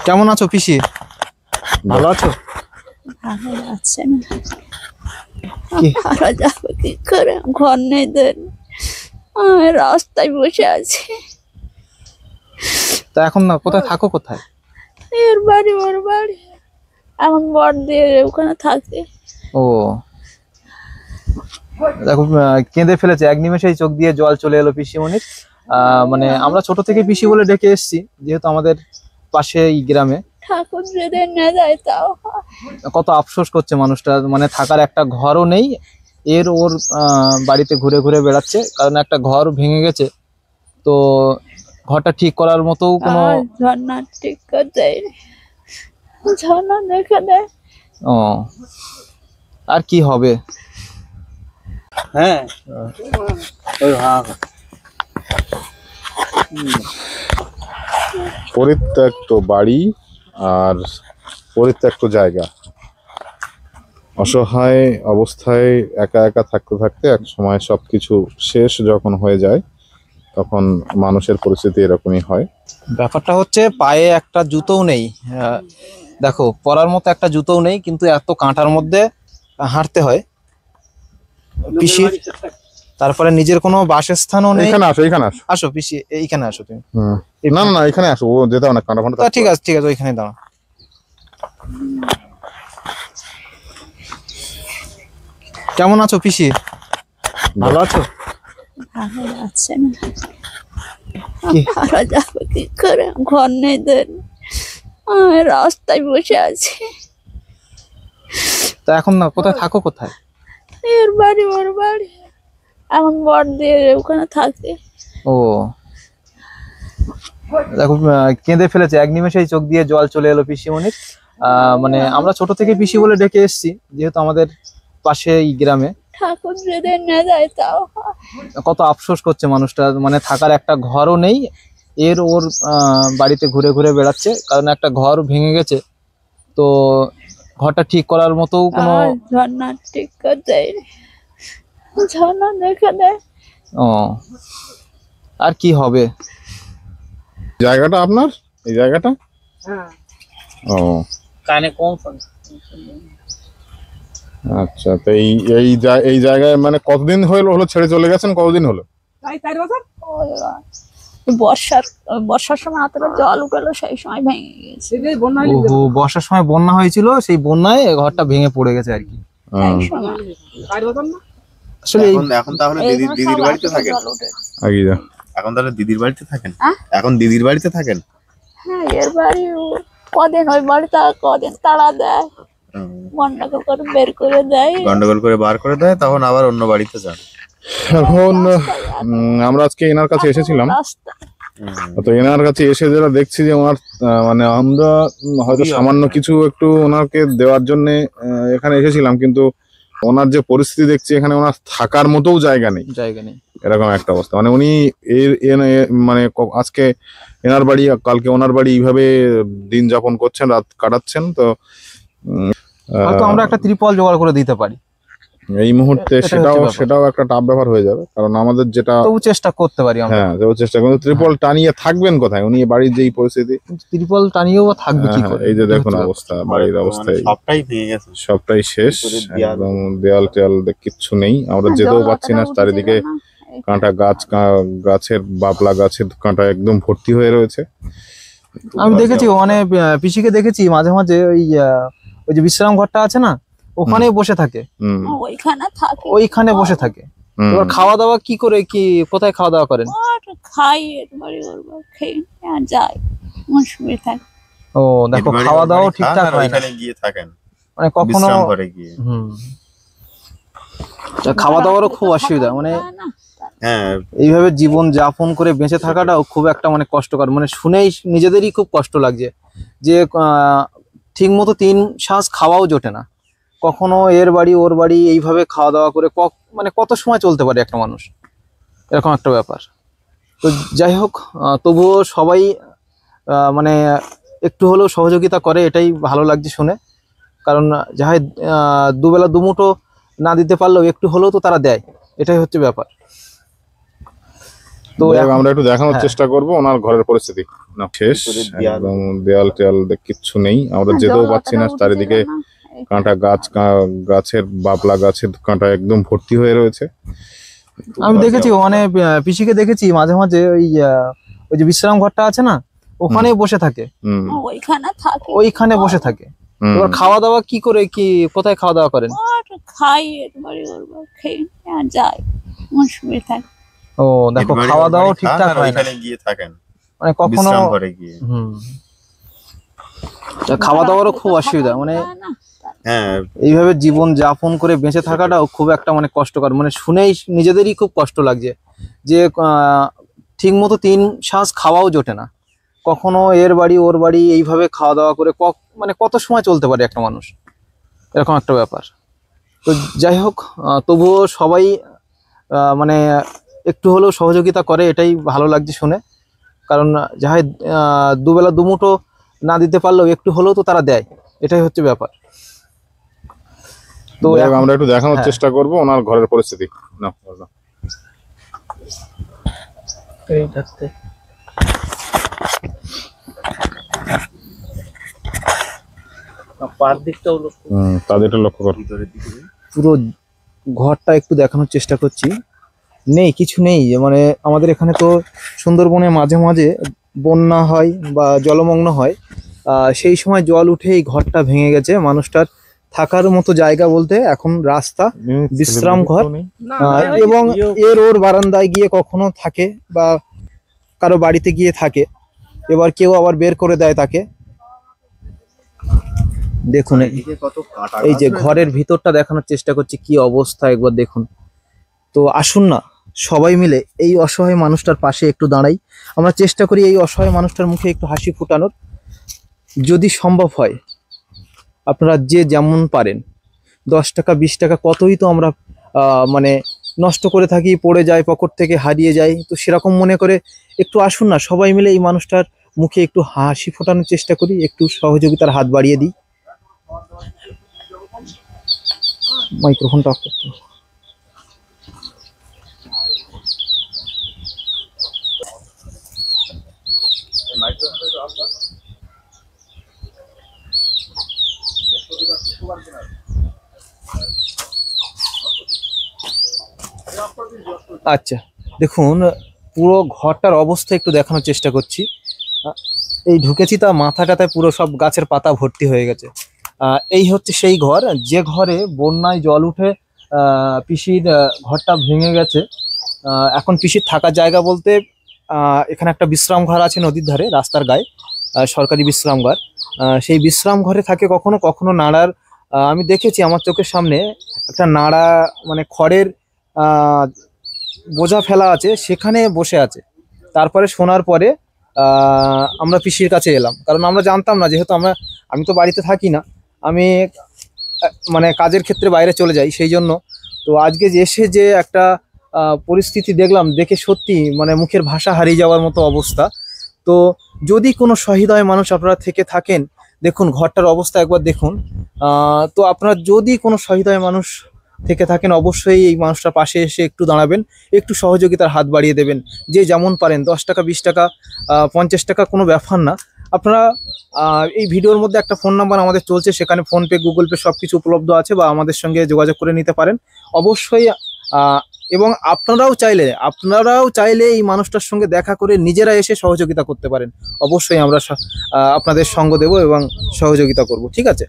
কেমন আছো পিসি? ভালো আছো? ভালো আছে না, ভালো যাবে কি করে? ঘর নেই, আমি রাস্তায় বসে আছি। তা এখন না কোথায় থাকো? কোথায়? এর বাড়ি ওর বাড়ি, এখন বর দিয়ে ওখানে থাকে। ও দেখো, কেঁদে ফেলেছে, এক নিমেষেই চোখ দিয়ে জল চলে এলো পিসিমণির। মানে আমরা ছোট থেকে পিসি বলে ডেকে এসেছি, যেহেতু আমাদের পাশে এই গ্রামে। ঠাকুর যদি না যায় তাও কত আফসোস করছে মানুষটা, মানে থাকার একটা ঘরও নেই। ওর বাড়িতে ঘুরে ঘুরে বেড়াচ্ছে, কারণ একটা ঘর ভেঙে গেছে। তো ঘরটা ঠিক করার মতো কোনো ঝর্ণা ঠিক করে দেয়, ঝর্ণা দেখে দেয়। ও আর কি হবে? হ্যাঁ পরিত্যক্ত বাড়ি আর পরিত্যক্ত জায়গা, অসহায় অবস্থায় একা একা থাকতে থাকতে এক সময় সবকিছু শেষ যখন হয়ে যায়, তখন মানুষের পরিস্থিতি এরকমই হয়। ব্যাপারটা হচ্ছে পায়ে একটা জুতোও নেই। দেখো, পরার মতো একটা জুতোও নেই, কিন্তু এত কাঁটার মধ্যে হাঁটতে হয় পিসির। তারপরে নিজের কোনো বাসস্থানও নেই। এখানে আসো, এখানে আসো। আসো পিসি, এইখানে আসো তুমি। না না না, এখানে আসো, ও যেতে হবে না, কাঁটা ফাঁটা। ঠিক আছে ঠিক আছে, ওইখানে দাঁড়াও। কেমন আছো পিসি? ভালো আছো? ভালো আছে না, ভালো যাবে কি করে? ঘর নেই, আমি রাস্তায় বসে আছি। তা এখন না কোথায় থাকো? কোথায়? এর বাড়ি ওর বাড়ি, এখন বর দিয়ে ওখানে থাকে। ও দেখো, কেঁদে ফেলেছে, এক নিমেষেই চোখ দিয়ে জল চলে এলো পিসিমণির। মানে আমরা ছোট থেকে পিসি বলে ডেকে এসেছি, যেহেতু আমাদের পাশে এই গ্রামে। ঠাকুর যদি না যায় তাও কত আফসোস করছে মানুষটা, মানে থাকার একটা ঘরও নেই। ওর বাড়িতে ঘুরে ঘুরে বেড়াচ্ছে, কারণ একটা ঘর ভেঙে গেছে। তো ঘরটা ঠিক করার মতো কোনো ঝর্ণা ঠিক করে দেয়, ঝর্ণা দেখে দেয়। ও আর কি হবে? জায়গাটা আপনার, এই জায়গাটা? ও কানে কম। আচ্ছা, তো এই জায়গায় মানে কতদিন হলো ছেড়ে চলে গেছেন? কতদিন হলো? বর্ষার সময় এতটা জল উঠলো, সেই সময় ভেঙে গেছে। বর্ষার সময় বন্যা হয়েছিল, সেই বন্যায় ঘরটা ভেঙে পড়ে গেছে আর কি। আসলে এখন তাহলে দিদির বাড়িতে থাকেন? এখন তাহলে দিদির বাড়িতে থাকেন? এখন দিদির বাড়িতে থাকেন? হ্যাঁ, এর বাড়ি কদিন ওই বাড়িতে, কদিন তাড়া দেয়, গন্ডগোল করে বের করে দেয়। গন্ডগোল করে বার করে দেয়, তখন আবার অন্য বাড়িতে যান। এখন আমরা আজকে এনার কাছে এসেছিলাম, তো এনার কাছে এসে যেটা দেখছি যে ওনার মানে আমরা হয়তো সামান্য কিছু একটু ওনাকে দেওয়ার জন্য এখানে এসেছিলাম, কিন্তু ওনার যে পরিস্থিতি দেখছি, এখানে ওনার থাকার মতোও জায়গা নেই, এরকম একটা অবস্থা। মানে উনি মানে আজকে এনার বাড়ি, কালকে ওনার বাড়ি, এইভাবে দিন যাপন করছেন, রাত কাটাচ্ছেন। তো আমরা একটা ত্রিপল জোগাড় করে দিতে পারি এই মুহূর্তে, সেটাও একটা টাফ ব্যাপার হয়ে যাবে, কারণ আমাদের যেটা চেষ্টা করতে পারি আমরা। হ্যাঁ, চেষ্টা করতে। ত্রিপল টানিয়ে থাকবেন কোথায়? উনি বাড়ির যেই পরিস্থিতি, ত্রিপল টানিয়েও থাকবে কি করে? এই যে দেখুন অবস্থা, বাড়ির অবস্থা সবটাই ভেঙে গেছে, সবটাই শেষ, একদম দেয়াল টেয়াল কিচ্ছু নেই। আমরা যেতেও পাচ্ছি না, চারিদিকে কাঁটা, গাছের বাবলা গাছের কাঁটা একদম ভর্তি হয়ে রয়েছে। আমি দেখেছি, মানে পিসিকে দেখেছি মাঝে মাঝে ওই যে বিশ্রাম ঘরটা আছে না, ওখানে বসে থাকে, ওইখানে বসে থাকে। এবার খাওয়া দাওয়া কি করে, কোথায় খাওয়া দাওয়া করেন? ও দেখো, খাওয়া দাওয়া ঠিকঠাক হয় না, গিয়ে থাকেন মানে কখনো খাওয়া দাওয়ারও খুব অসুবিধা। মানে এইভাবে জীবন যাপন করে বেঁচে থাকাটাও খুব একটা মানে কষ্টকর। মানে শুনেই নিজেদেরই খুব কষ্ট লাগছে যে ঠিক মতো 3 শ্বাস খাওয়াও জোটে না। কখনো এর বাড়ি ওর বাড়ি, এইভাবে খাওয়া দাওয়া করে মানে কত সময় চলতে পারে একটা মানুষ, এরকম একটা ব্যাপার। তো যাই হোক, তবুও সবাই মানে একটু হলেও সহযোগিতা করে, এটাই ভালো লাগছে শুনে। কারণ যাই দুবেলা দুমুঠো না দিতে পারলেও একটু হলেও তো তারা দেয়, এটাই হচ্ছে ব্যাপার। তো আমরা একটু দেখানোর চেষ্টা করবো ওনার ঘরের পরিস্থিতি। না শেষ, দেয়াল। একদম দেয়াল টেয়াল কিচ্ছু নেই, আমরা যেতেও পাচ্ছি না। চারিদিকে কাঁটা গাছ, গাছের বাবলা গাছের কাঁটা একদম ভর্তি হয়ে রয়েছে। আমি দেখেছি মানে পিসিকে দেখেছি মাঝে মাঝে ওই যে বিশ্রাম ঘরটা আছে না, ওখানে বসে থাকে, ওইখানে থাকে, ওইখানে বসে থাকে। এবার খাওয়া দাওয়া কি করে, কি কোথায় খাওয়া দাওয়া করেন? খাই একবারে খেয়ে যায়, অসুবিধা থাকে। ও দেখো, খাওয়া দাওয়া ঠিকঠাক হয় না, গিয়ে থাকেন মানে কখনো ঘরে গিয়ে। খাওয়া দাওয়ারও খুব অসুবিধা, মানে হ্যাঁ এইভাবে জীবন যাপন করে বেঁচে থাকাটাও খুব একটা মানে কষ্টকর, মানে শুনেই নিজেদেরই খুব কষ্ট লাগছে যে ঠিক মতো 3 শ্বাস খাওয়াও জোটে না, কখনো এর বাড়ি ওর বাড়ি এইভাবে খাওয়া দাওয়া করে মানে কত সময় চলতে পারে একটা মানুষ, এরকম একটা ব্যাপার। তো যাই হোক, তবুও সবাই মানে একটু হলেও সহযোগিতা করে, এটাই ভালো লাগছে শুনে। কারণ যাই দুবেলা দুমুঠো না দিতে পারলেও একটু হলেও তো তারা দেয়, এটাই হচ্ছে ব্যাপার। তো আমরা একটু দেখানোর চেষ্টা করব ওনার ঘরের পরিস্থিতি। না এইটাতে পার দিকটাও তাদেরটা লক্ষ্য কর, পুরো ঘরটা একটু দেখানোর চেষ্টা করছি। নেই, কিছু নেই, মানে আমাদের এখানে তো সুন্দরবনে মাঝে মাঝে বন্যা হয় বা জলমগ্ন হয়, সেই সময় জল উঠে এই ঘরটা ভেঙে গেছে। মানুষটার থাকার মতো জায়গা বলতে এখন রাস্তা, বিশ্রাম ঘর, এবং এর ওর বারান্দায় গিয়ে কখনো থাকে বা কারো বাড়িতে গিয়ে থাকে, এবার কেউ আবার বের করে দেয় তাকে। দেখুন এই যে ঘরের ভিতরটা দেখানোর চেষ্টা করছি, কি অবস্থা একবার দেখুন। তো আসুন না সবাই মিলে এই অসহায় মানুষটার পাশে একটু দাঁড়াই, আমরা চেষ্টা করি এই অসহায় মানুষটার মুখে একটু হাসি ফোটানোর। যদি সম্ভব হয় আপনারা যে যেমন পারেন, 10 টাকা 20 টাকা কতই তো আমরা মানে নষ্ট করে থাকি, পড়ে যায়, পকেট থেকে হারিয়ে যায়। তো সেরকম মনে করে একটু আসুন না সবাই মিলে এই মানুষটার মুখে একটু হাসি ফোটানোর চেষ্টা করি, একটু সহযোগিতার হাত বাড়িয়ে দিই। মাইক্রোফোনটা অফ করতে। আচ্ছা দেখুন, পুরো ঘরটার অবস্থা একটু দেখানোর চেষ্টা করছি। এই ঢুকেছি, তা মাথাটাতে পুরো সব গাছের পাতা ভর্তি হয়ে গেছে। এই হচ্ছে সেই ঘর, যে ঘরে বন্যায় জল উঠে পিসির ঘরটা ভেঙে গেছে। এখন পিসির থাকার জায়গা বলতে এখানে একটা বিশ্রাম ঘর আছে নদীর ধারে, রাস্তার গায়ে, সরকারি বিশ্রাম ঘর। সেই বিশ্রাম ঘরে থাকে কখনো কখনো নাড়ার, আমি দেখেছি আমার চোখের সামনে একটা নাড়া, মানে খড়ের বোঝা ফেলা আছে, সেখানে বসে আছে। তারপরে শোনার পরে আমরা পিসির কাছে এলাম, কারণ আমরা জানতাম না, যেহেতু আমি তো বাড়িতে থাকি না, আমি মানে কাজের ক্ষেত্রে বাইরে চলে যাই, সেই জন্য। তো আজকে এসে যে একটা পরিস্থিতি দেখলাম, দেখে সত্যি মানে মুখের ভাষা হারিয়ে যাওয়ার মতো অবস্থা। তো যদি কোনো সহৃদয় মানুষ আপনারা থেকে থাকেন, দেখুন ঘরটার অবস্থা একবার দেখুন। তো আপনারা যদি কোনো সহৃদয় মানুষ থেকে থাকেন, অবশ্যই এই মানুষটার পাশে এসে একটু দাঁড়াবেন, একটু সহযোগিতার হাত বাড়িয়ে দেবেন, যে যেমন পারেন। 10 টাকা 20 টাকা 50 টাকা কোনো ব্যাপার না। আপনারা এই ভিডিওর মধ্যে একটা ফোন নাম্বার আমাদের চলছে, সেখানে ফোনপে, গুগল পে সব কিছু উপলব্ধ আছে, বা আমাদের সঙ্গে যোগাযোগ করে নিতে পারেন অবশ্যই। এবং আপনারাও চাইলে এই মানুষটার সঙ্গে দেখা করে নিজেরা এসে সহযোগিতা করতে পারেন। অবশ্যই আমরা আপনাদের সঙ্গ দেব এবং সহযোগিতা করব, ঠিক আছে?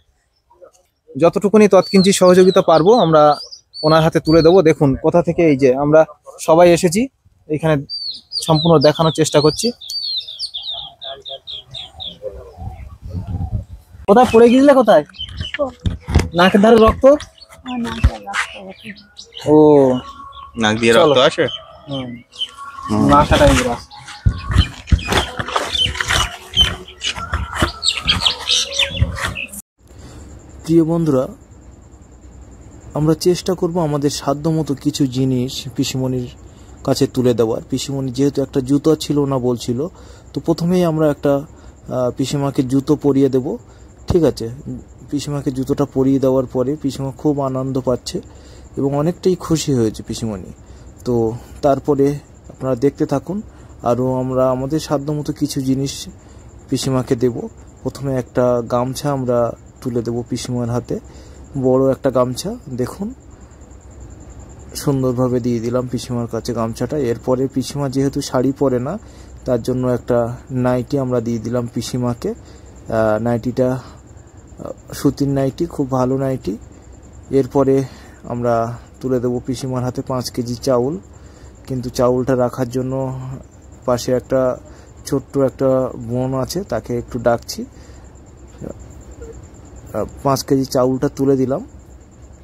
যতটুকুনি তৎকিঞ্চিৎ সহযোগিতা পারবো আমরা ওনার হাতে তুলে দেবো। দেখুন কোথা থেকে এই যে আমরা সবাই এসেছি, এখানে সম্পূর্ণ দেখানোর চেষ্টা করছি। কোথায় পড়ে গিয়েছিলে? কোথায়? নাকের ধারে রক্ত? ও নাক দিয়ে রক্ত আসে? নাকাটাই রাস্তা। প্রিয় বন্ধুরা, আমরা চেষ্টা করব আমাদের সাধ্যমতো কিছু জিনিস পিসিমণির কাছে তুলে দেওয়ার। পিসিমণি যেহেতু একটা জুতো ছিল না বলছিল, তো প্রথমেই আমরা একটা পিসিমাকে জুতো পরিয়ে দেব, ঠিক আছে? পিসিমাকে জুতোটা পরিয়ে দেওয়ার পরে পিসিমা খুব আনন্দ পাচ্ছে এবং অনেকটাই খুশি হয়েছে পিসিমণি। তো তারপরে আপনারা দেখতে থাকুন আরও আমরা আমাদের সাধ্যমতো কিছু জিনিস পিসিমাকে দেব। প্রথমে একটা গামছা আমরা তুলে দেব পিসিমার হাতে, বড় একটা গামছা, দেখুন সুন্দরভাবে দিয়ে দিলাম পিসিমার কাছে গামছাটা। এরপরে পিসিমা যেহেতু শাড়ি পরে না, তার জন্য একটা নাইটি আমরা দিয়ে দিলাম পিসিমাকে। নাইটিটা সুতির নাইটি, খুব ভালো নাইটি। এরপরে আমরা তুলে দেবো পিসিমার হাতে 5 কেজি চাউল, কিন্তু চাউলটা রাখার জন্য পাশে একটা ছোট্ট একটা বোন আছে, তাকে একটু ডাকছি। 5 কেজি চাউলটা তুলে দিলাম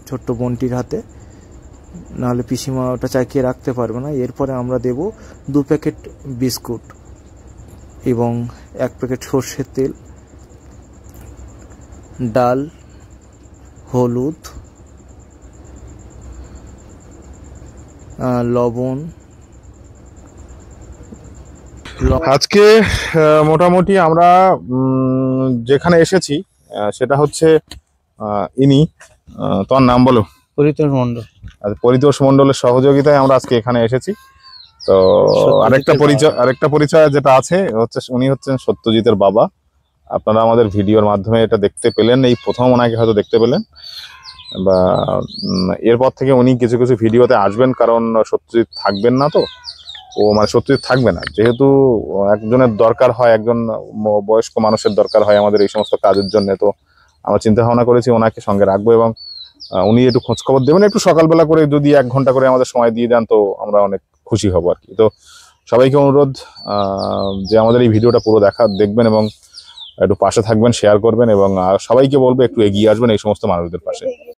ছোট্ট বোনটির হাতে, নাহলে পিসিমা ওটা চাকিয়ে রাখতে পারবে না। এরপরে আমরা দেব 2 প্যাকেট বিস্কুট এবং 1 প্যাকেট সর্ষের তেল, ডাল, হলুদ, লবণ। আজকে মোটামুটি আমরা যেখানে এসেছি সেটা হচ্ছে ইনি, তোমার নাম বলো? পরিতোষ মণ্ডল। পরিতোষ মণ্ডলের সহযোগিতায় আমরা আজকে এখানে এসেছি। তো আরেকটা পরিচয় যেটা আছে হচ্ছে, উনি হচ্ছেন সত্যজিতের বাবা। আপনারা আমাদের ভিডিওর মাধ্যমে এটা দেখতে পেলেন, এই প্রথম ওনাকে হয়তো দেখতে পেলেন, বা এরপর থেকে উনি কিছু কিছু ভিডিওতে আসবেন, কারণ সত্যজিৎ থাকবেন না, তো ও মানে সত্যজিৎ থাকবে না, যেহেতু একজনের দরকার হয়, একজন বয়স্ক মানুষের দরকার হয় আমাদের এই সমস্ত কাজের জন্য। তো আমরা চিন্তা ভাবনা করেছি ওনাকে সঙ্গে রাখবো, এবং উনি একটু খোঁজ খবর দেবেন, একটু সকালবেলা করে যদি 1 ঘন্টা করে আমাদের সময় দিয়ে দেন, তো আমরা অনেক খুশি হব আর কি। তো সবাইকে অনুরোধ যে আমাদের এই ভিডিওটা পুরো দেখবেন এবং একটু পাশে থাকবেন, শেয়ার করবেন, এবং সবাইকে বলবো একটু এগিয়ে আসবেন এই সমস্ত মানুষদের পাশে।